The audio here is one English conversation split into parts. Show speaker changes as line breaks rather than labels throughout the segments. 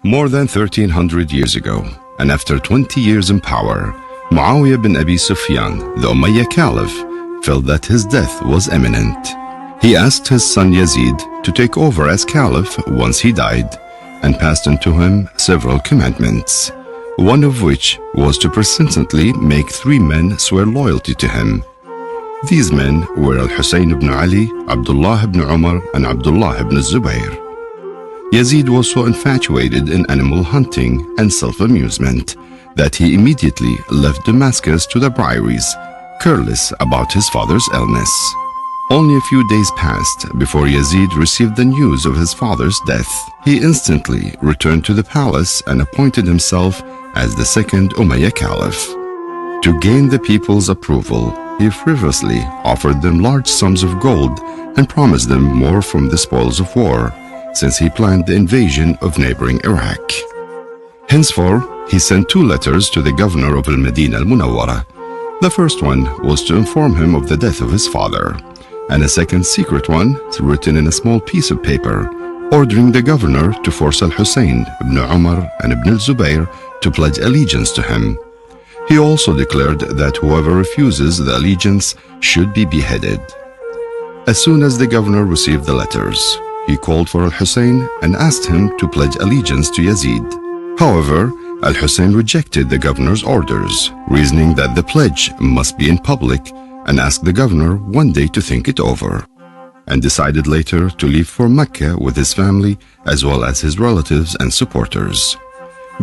More than 1300 years ago, and after 20 years in power, Muawiyah bin Abi Sufyan, the Umayyad Caliph, felt that his death was imminent. He asked his son Yazid to take over as Caliph once he died, and passed on to him several commandments, one of which was to persistently make 3 men swear loyalty to him. These men were Hussain ibn Ali, Abdullah ibn Umar, and Abdullah ibn Zubayr. Yazid was so infatuated in animal hunting and self-amusement that he immediately left Damascus to the Brieries, careless about his father's illness. Only a few days passed before Yazid received the news of his father's death. He instantly returned to the palace and appointed himself as the second Umayyad Caliph. To gain the people's approval, he frivolously offered them large sums of gold and promised them more from the spoils of war, since he planned the invasion of neighboring Iraq. Henceforth, he sent 2 letters to the governor of Al-Madinah al-Munawwara. The first one was to inform him of the death of his father, and a second secret one written in a small piece of paper, ordering the governor to force Al-Hussein ibn Umar and ibn al-Zubayr to pledge allegiance to him. He also declared that whoever refuses the allegiance should be beheaded. As soon as the governor received the letters, he called for Al-Hussein and asked him to pledge allegiance to Yazid. However, Al-Hussein rejected the governor's orders, reasoning that the pledge must be in public, and asked the governor one day to think it over, and decided later to leave for Mecca with his family as well as his relatives and supporters.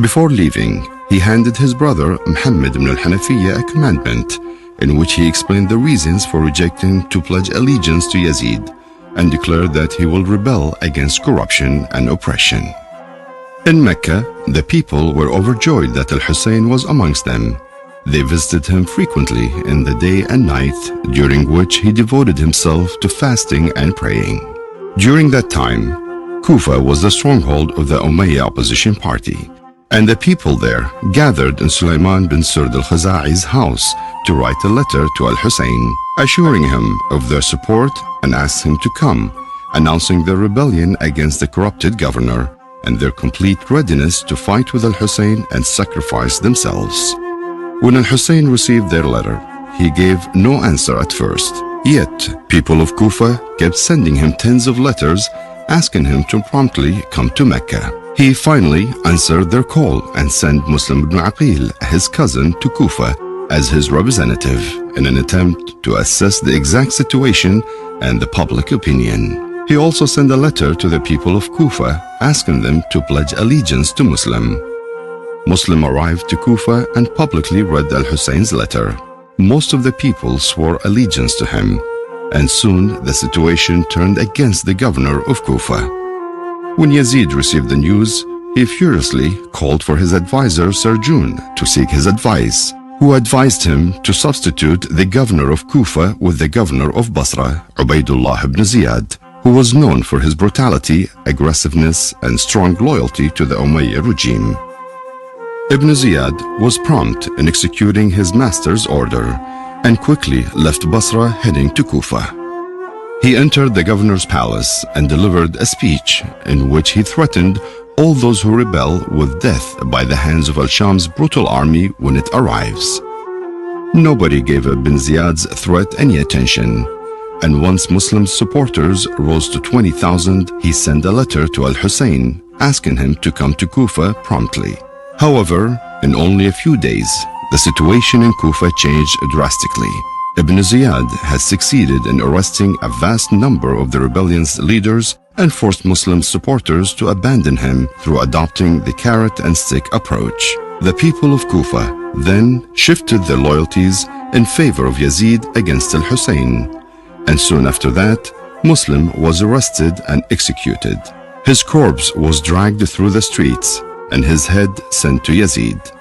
Before leaving, he handed his brother Muhammad ibn al-Hanafiyyah a commandment in which he explained the reasons for rejecting to pledge allegiance to Yazid, and declared that he will rebel against corruption and oppression. In Mecca, the people were overjoyed that Al-Hussein was amongst them. They visited him frequently in the day and night, during which he devoted himself to fasting and praying. During that time, Kufa was the stronghold of the Umayyad opposition party, and the people there gathered in Sulaiman bin Surd al-Khuzai's house to write a letter to Al-Hussein, assuring him of their support and asked him to come, announcing their rebellion against the corrupted governor and their complete readiness to fight with Al-Hussein and sacrifice themselves. When Al-Hussein received their letter, he gave no answer at first. Yet, people of Kufa kept sending him tens of letters asking him to promptly come to Mecca. He finally answered their call and sent Muslim ibn Aqil, his cousin, to Kufa as his representative in an attempt to assess the exact situation and the public opinion. He also sent a letter to the people of Kufa asking them to pledge allegiance to Muslim. Muslim arrived to Kufa and publicly read Al-Hussein's letter. Most of the people swore allegiance to him, and soon the situation turned against the governor of Kufa. When Yazid received the news, he furiously called for his advisor Sarjun to seek his advice, who advised him to substitute the governor of Kufa with the governor of Basra, Ubaydullah ibn Ziyad, who was known for his brutality, aggressiveness, and strong loyalty to the Umayyad regime. Ibn Ziyad was prompt in executing his master's order and quickly left Basra heading to Kufa. He entered the governor's palace and delivered a speech in which he threatened all those who rebel with death by the hands of Al-Sham's brutal army when it arrives. Nobody gave Ibn Ziyad's threat any attention, and once Muslim supporters rose to 20,000, he sent a letter to Al-Hussein asking him to come to Kufa promptly. However, in only a few days, the situation in Kufa changed drastically. Ibn Ziyad has succeeded in arresting a vast number of the rebellion's leaders and forced Muslim supporters to abandon him through adopting the carrot and stick approach. The people of Kufa then shifted their loyalties in favor of Yazid against Al-Hussein, and soon after that, Muslim was arrested and executed. His corpse was dragged through the streets and his head sent to Yazid.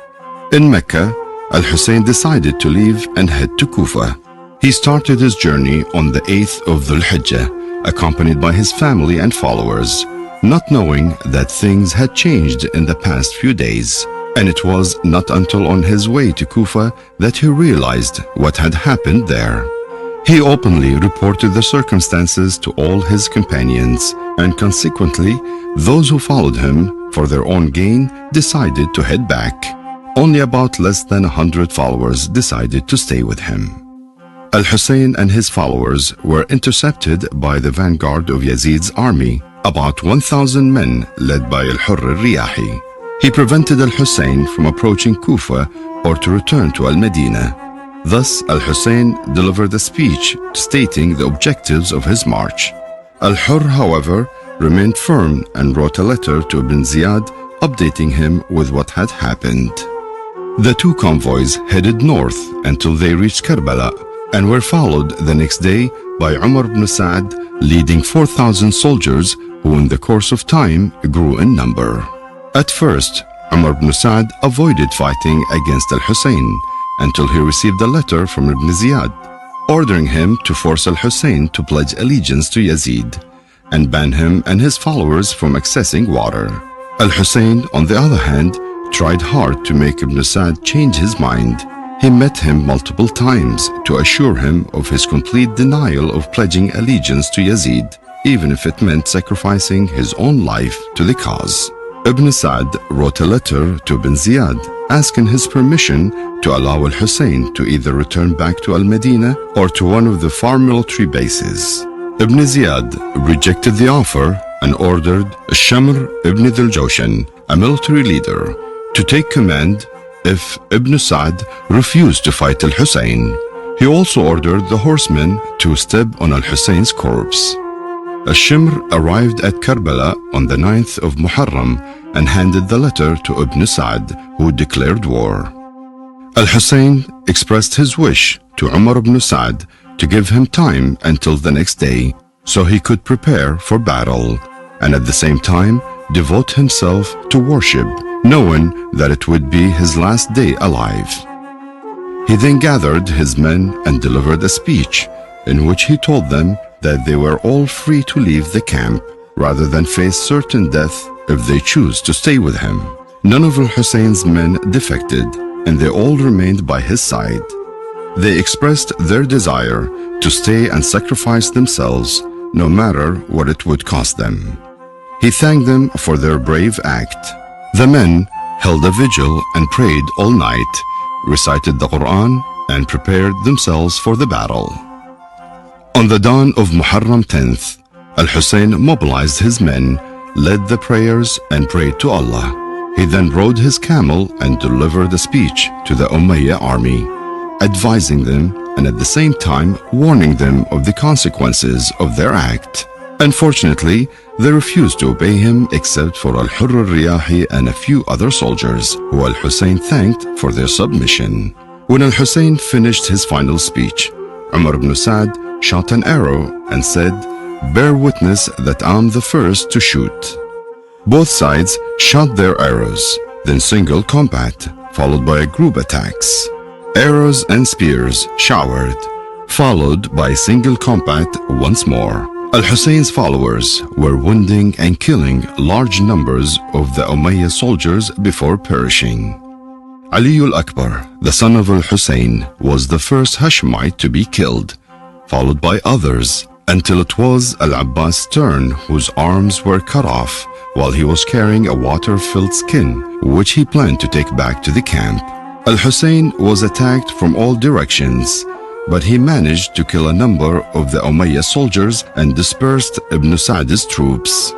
In Mecca, Al-Hussein decided to leave and head to Kufa. He started his journey on the 8th of Dhul Hijjah, accompanied by his family and followers, not knowing that things had changed in the past few days. And it was not until on his way to Kufa that he realized what had happened there. He openly reported the circumstances to all his companions, and consequently, those who followed him for their own gain, decided to head back. Only about less than 100 followers decided to stay with him. Hussain and his followers were intercepted by the vanguard of Yazid's army, about 1,000 men led by 𝗪𝗿. He prevented Hussain from approaching Kufa or to return to Al-Medina. Thus, Hussain delivered a speech stating the objectives of his march. 𝗪𝗿, however, remained firm and wrote a letter to Ibn Ziyad updating him with what had happened. The two convoys headed north until they reached Karbala and were followed the next day by Umar ibn Sa'd leading 4,000 soldiers who in the course of time grew in number. At first, Umar ibn Sa'd avoided fighting against Hussain until he received a letter from Ibn Ziyad ordering him to force Hussain to pledge allegiance to Yazid and ban him and his followers from accessing water. Hussain, on the other hand, tried hard to make Ibn Sa'd change his mind. He met him multiple times to assure him of his complete denial of pledging allegiance to Yazid, even if it meant sacrificing his own life to the cause. Ibn Sa'd wrote a letter to Ibn Ziyad asking his permission to allow Hussain to either return back to Al-Medina or to one of the far military bases. Ibn Ziyad rejected the offer and ordered Shamr ibn Dhul-Jawshan, a military leader, to take command if Ibn Sa'd refused to fight Hussain. He also ordered the horsemen to step on Hussain's corpse. Shamr arrived at Karbala on the 9th of Muharram and handed the letter to Ibn Sa'd, who declared war. Hussain expressed his wish to Umar ibn Sa'd to give him time until the next day so he could prepare for battle and at the same time devote himself to worship, knowing that it would be his last day alive. He then gathered his men and delivered a speech in which he told them that they were all free to leave the camp rather than face certain death if they choose to stay with him. None of Hussain's men defected and they all remained by his side. They expressed their desire to stay and sacrifice themselves no matter what it would cost them. He thanked them for their brave act. The men held a vigil and prayed all night, recited the Quran, and prepared themselves for the battle. On the dawn of Muharram 10th, Hussain mobilized his men, led the prayers, and prayed to Allah. He then rode his camel and delivered a speech to the Umayyad army, advising them and at the same time warning them of the consequences of their act. Unfortunately, they refused to obey him except for 𝗪𝗿 and a few other soldiers, who Hussain thanked for their submission. When Hussain finished his final speech, Umar ibn Sa'd shot an arrow and said, "Bear witness that I'm the first to shoot." Both sides shot their arrows, then single combat, followed by group attacks. Arrows and spears showered, followed by single combat once more. Hussain's followers were wounding and killing large numbers of the Umayyad soldiers before perishing. Ali al-Akbar, the son of Hussain, was the first Hashemite to be killed, followed by others, until it was Abbas' turn, whose arms were cut off while he was carrying a water-filled skin, which he planned to take back to the camp. Hussain was attacked from all directions, but he managed to kill a number of the Umayyad soldiers and dispersed Ibn Sa'd's troops.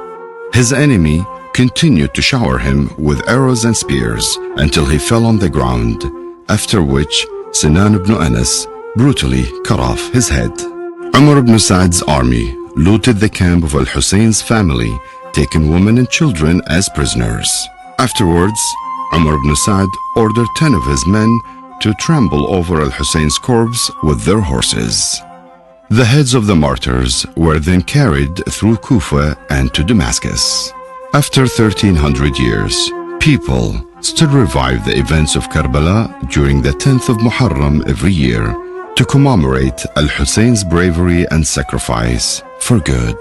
His enemy continued to shower him with arrows and spears until he fell on the ground, after which Sinan ibn Anas brutally cut off his head. Umar ibn Sa'd's army looted the camp of Hussain's family, taking women and children as prisoners. Afterwards, Umar ibn Sa'd ordered 10 of his men to trample over Hussain's corpse with their horses. The heads of the martyrs were then carried through Kufa and to Damascus. After 1300 years, people still revive the events of Karbala during the 10th of Muharram every year to commemorate Hussain's bravery and sacrifice for good.